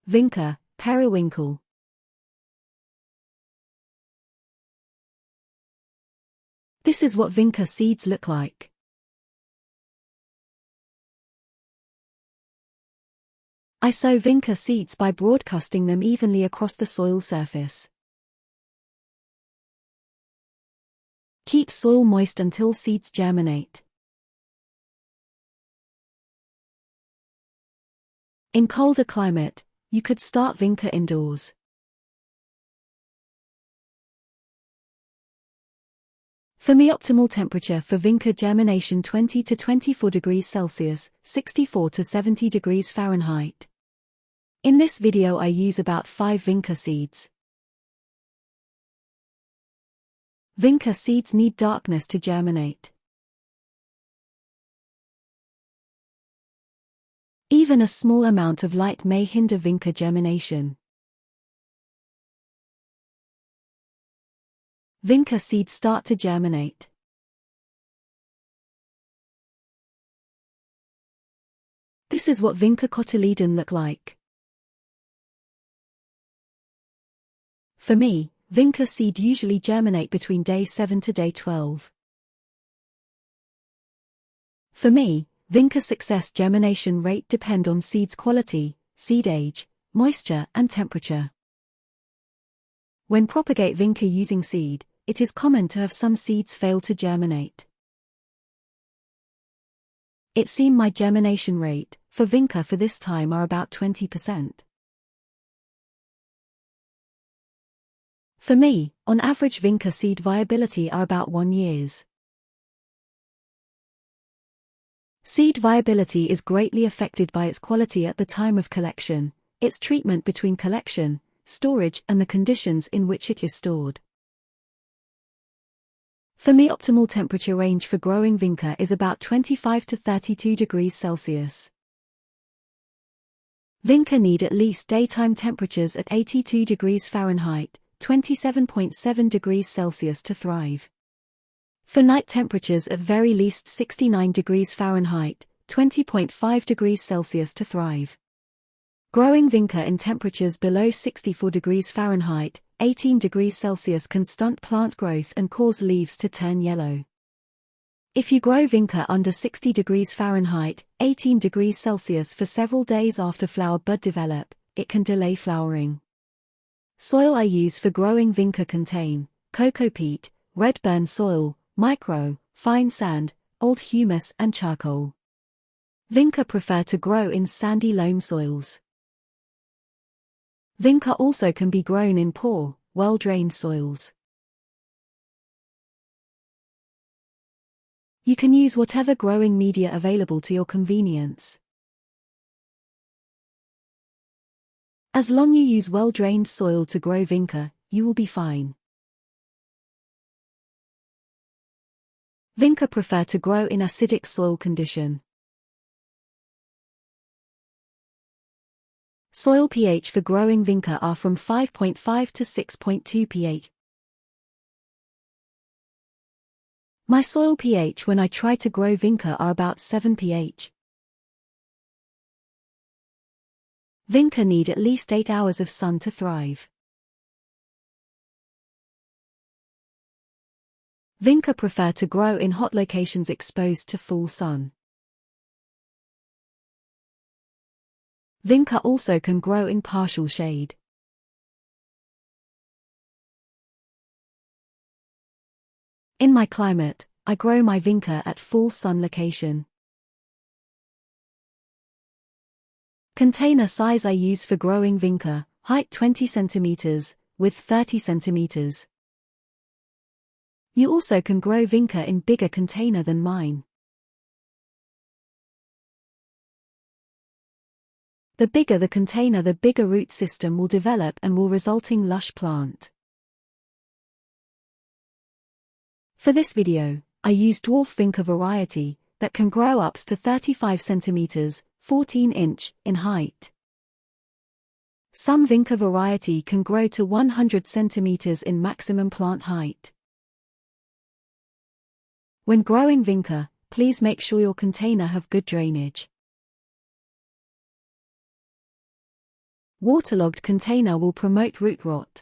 Vinca, Periwinkle. This is what Vinca seeds look like. I sow Vinca seeds by broadcasting them evenly across the soil surface. Keep soil moist until seeds germinate. In colder climate, you could start Vinca indoors. For me, optimal temperature for Vinca germination 20 to 24 degrees Celsius, 64 to 70 degrees Fahrenheit. In this video I use about 5 Vinca seeds. Vinca seeds need darkness to germinate. Even a small amount of light may hinder Vinca germination. Vinca seeds start to germinate. This is what Vinca cotyledon look like. For me, Vinca seed usually germinate between day 7 to day 12. For me, Vinca success germination rate depend on seed's quality, seed age, moisture and temperature. When propagate Vinca using seed, it is common to have some seeds fail to germinate. It seems my germination rate for Vinca for this time are about 20%. For me, on average Vinca seed viability are about 1 year. Seed viability is greatly affected by its quality at the time of collection, its treatment between collection, storage and the conditions in which it is stored. For me, optimal temperature range for growing Vinca is about 25 to 32 degrees Celsius. Vinca need at least daytime temperatures at 82 degrees Fahrenheit, 27.7 degrees Celsius to thrive. For night temperatures at very least 69 degrees Fahrenheit, 20.5 degrees Celsius to thrive. Growing Vinca in temperatures below 64 degrees Fahrenheit, 18 degrees Celsius can stunt plant growth and cause leaves to turn yellow. If you grow Vinca under 60 degrees Fahrenheit, 18 degrees Celsius for several days after flower bud develop, it can delay flowering. Soil I use for growing Vinca contain cocoa peat, red burn soil, micro, fine sand, old humus and charcoal. Vinca prefer to grow in sandy loam soils. Vinca also can be grown in poor, well-drained soils. You can use whatever growing media available to your convenience. As long you use well-drained soil to grow Vinca, you will be fine. Vinca prefer to grow in acidic soil condition. Soil pH for growing Vinca are from 5.5 to 6.2 pH. My soil pH when I try to grow Vinca are about 7 pH. Vinca need at least 8 hours of sun to thrive. Vinca prefer to grow in hot locations exposed to full sun. Vinca also can grow in partial shade. In my climate, I grow my Vinca at full sun location. Container size I use for growing Vinca, height 20 cm, width 30 cm. You also can grow Vinca in bigger container than mine. The bigger the container, the bigger root system will develop and will resulting lush plant. For this video, I use dwarf Vinca variety that can grow up to 35 cm, 14 inch in height. Some Vinca variety can grow to 100 cm in maximum plant height. When growing Vinca, please make sure your container have good drainage. Waterlogged container will promote root rot.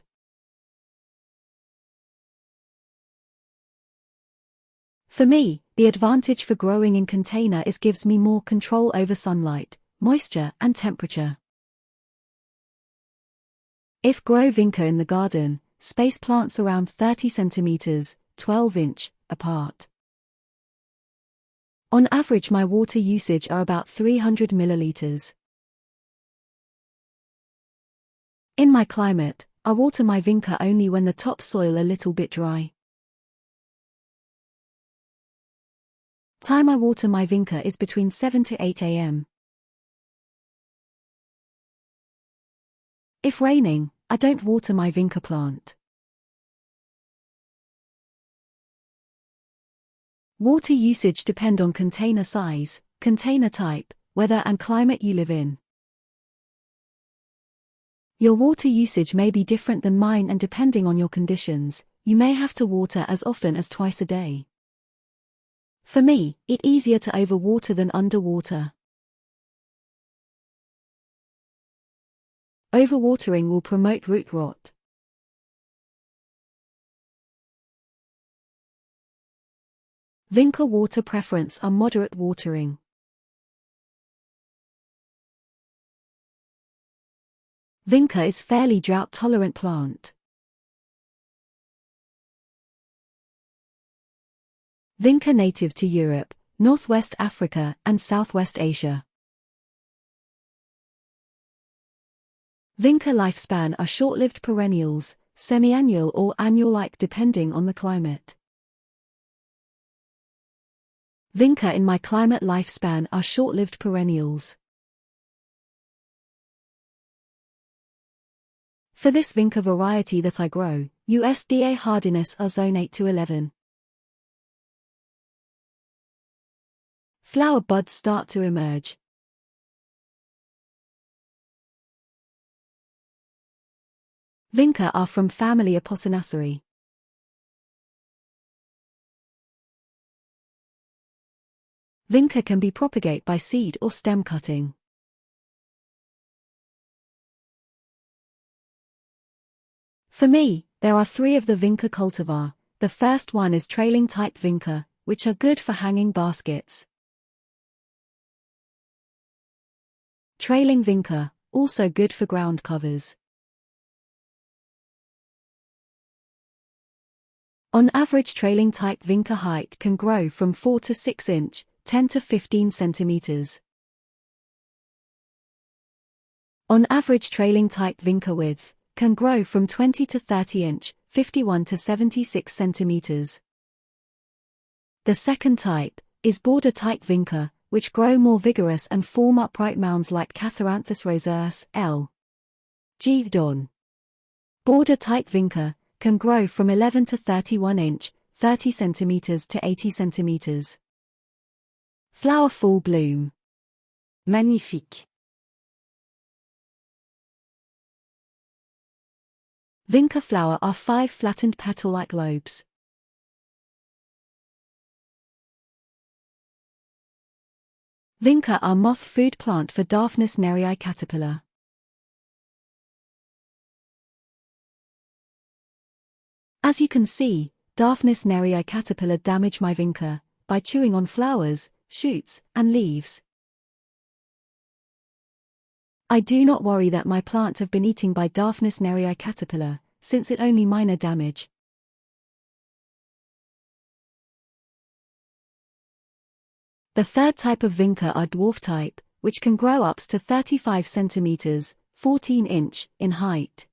For me, the advantage for growing in container is gives me more control over sunlight, moisture and temperature. If grow Vinca in the garden, space plants around 30 centimeters, 12 inch, apart. On average my water usage are about 300 milliliters. In my climate, I water my Vinca only when the topsoil a little bit dry. Time I water my Vinca is between 7 to 8 am. If raining, I don't water my Vinca plant. Water usage depend on container size, container type, weather and climate you live in. Your water usage may be different than mine, and depending on your conditions, you may have to water as often as twice a day. For me, it's easier to overwater than underwater. Overwatering will promote root rot. Vinca water preference are moderate watering. Vinca is fairly drought-tolerant plant. Vinca native to Europe, Northwest Africa and Southwest Asia. Vinca lifespan are short-lived perennials, semi-annual or annual-like depending on the climate. Vinca in my climate lifespan are short-lived perennials. For this Vinca variety that I grow, USDA hardiness are zone 8 to 11. Flower buds start to emerge. Vinca are from family Apocynaceae. Vinca can be propagated by seed or stem cutting. For me, there are 3 of the Vinca cultivar. The first one is trailing type Vinca, which are good for hanging baskets. Trailing Vinca, also good for ground covers. On average trailing type Vinca height can grow from 4 to 6 inch, 10 to 15 centimeters. On average trailing type Vinca width can grow from 20 to 30 inch, 51 to 76 centimeters. The second type is border type Vinca, which grow more vigorous and form upright mounds like Catharanthus roseus, L. G. Don. Border type Vinca can grow from 11 to 31 inch, 30 centimeters to 80 centimeters. Flower full bloom. Magnifique. Vinca flower are 5 flattened petal-like lobes. Vinca are moth food plant for Daphnis nerii caterpillar. As you can see, Daphnis nerii caterpillar damage my Vinca by chewing on flowers, shoots, and leaves. I do not worry that my plant have been eaten by Daphnis nerii caterpillar, since it only minor damage. The third type of Vinca are dwarf type, which can grow up to 35 centimeters, 14 inch, in height.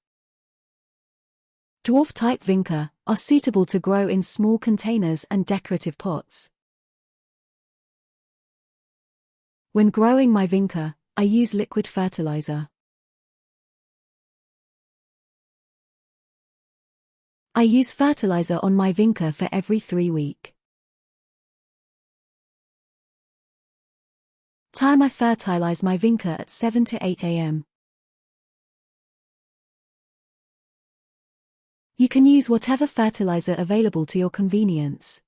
Dwarf type Vinca are suitable to grow in small containers and decorative pots. When growing my Vinca, I use liquid fertilizer. I use fertilizer on my Vinca for every 3 weeks. Time I fertilize my Vinca at 7 to 8 am. You can use whatever fertilizer available to your convenience.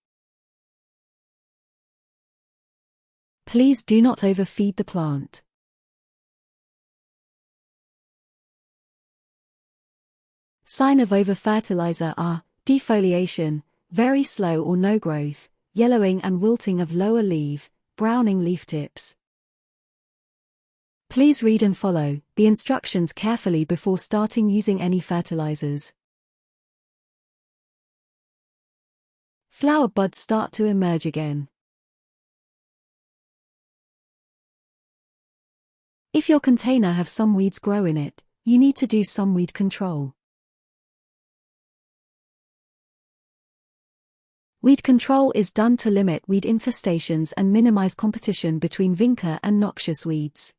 – Please do not overfeed the plant. Sign of over-fertilizer are defoliation, very slow or no growth, yellowing and wilting of lower leaf, browning leaf tips. Please read and follow the instructions carefully before starting using any fertilizers. Flower buds start to emerge again. If your container have some weeds grow in it, you need to do some weed control. Weed control is done to limit weed infestations and minimize competition between Vinca and noxious weeds.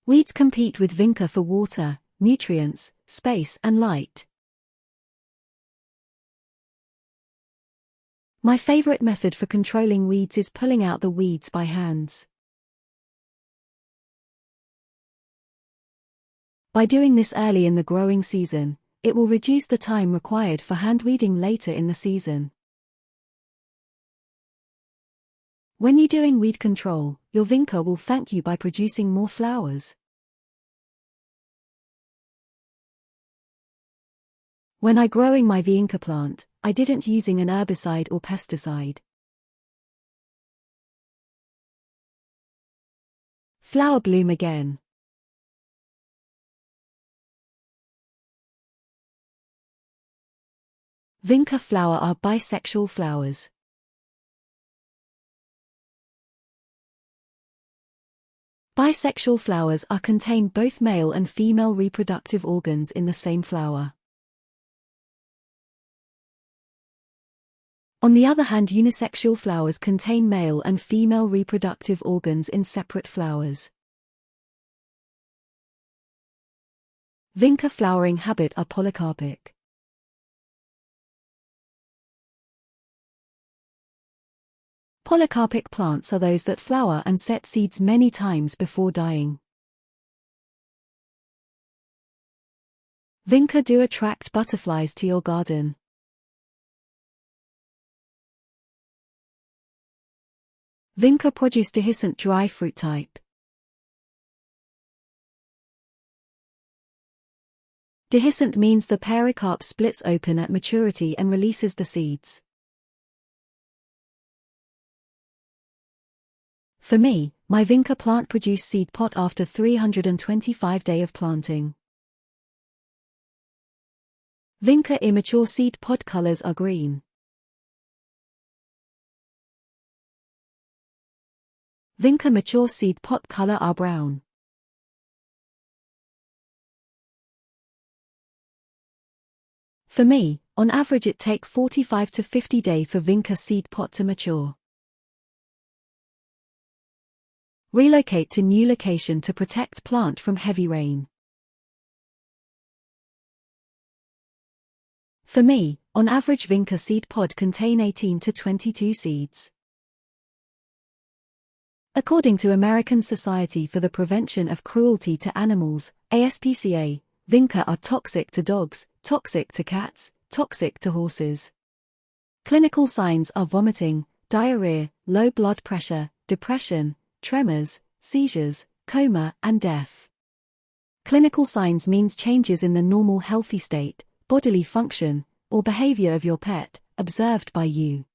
Weeds compete with Vinca for water, nutrients, space and light. My favorite method for controlling weeds is pulling out the weeds by hands. By doing this early in the growing season, it will reduce the time required for hand weeding later in the season. When you're doing weed control, your Vinca will thank you by producing more flowers. When I growing my Vinca plant, I didn't using an herbicide or pesticide. Flower bloom again. Vinca flower are bisexual flowers. Bisexual flowers are contain both male and female reproductive organs in the same flower. On the other hand, unisexual flowers contain male and female reproductive organs in separate flowers. Vinca flowering habit are polycarpic. Polycarpic plants are those that flower and set seeds many times before dying. Vinca do attract butterflies to your garden. Vinca produce dehiscent dry fruit type. Dehiscent means the pericarp splits open at maturity and releases the seeds. For me, my Vinca plant produce seed pod after 325 days of planting. Vinca immature seed pod colors are green. Vinca mature seed pod color are brown. For me, on average it take 45 to 50 days for Vinca seed pod to mature. Relocate to new location to protect plant from heavy rain. For me, on average Vinca seed pod contain 18 to 22 seeds. According to American Society for the Prevention of Cruelty to Animals, ASPCA, Vinca are toxic to dogs, toxic to cats, toxic to horses. Clinical signs are vomiting, diarrhea, low blood pressure, depression, tremors, seizures, coma, and death. Clinical signs means changes in the normal healthy state, bodily function, or behavior of your pet, observed by you.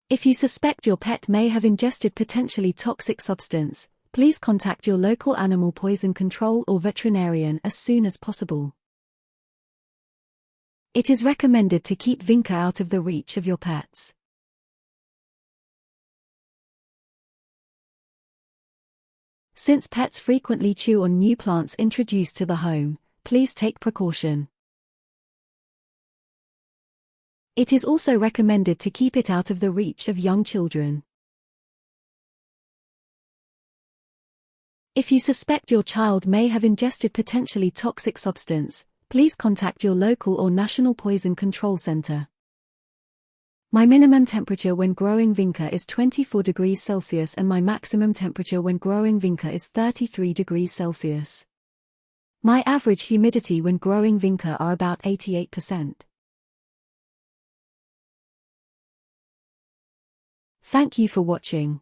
If you suspect your pet may have ingested potentially toxic substance, please contact your local animal poison control or veterinarian as soon as possible. It is recommended to keep Vinca out of the reach of your pets. Since pets frequently chew on new plants introduced to the home, please take precaution. It is also recommended to keep it out of the reach of young children. If you suspect your child may have ingested potentially toxic substance, please contact your local or national poison control center. My minimum temperature when growing Vinca is 24 degrees Celsius and my maximum temperature when growing Vinca is 33 degrees Celsius. My average humidity when growing Vinca are about 88%. Thank you for watching.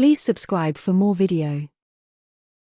Please subscribe for more video.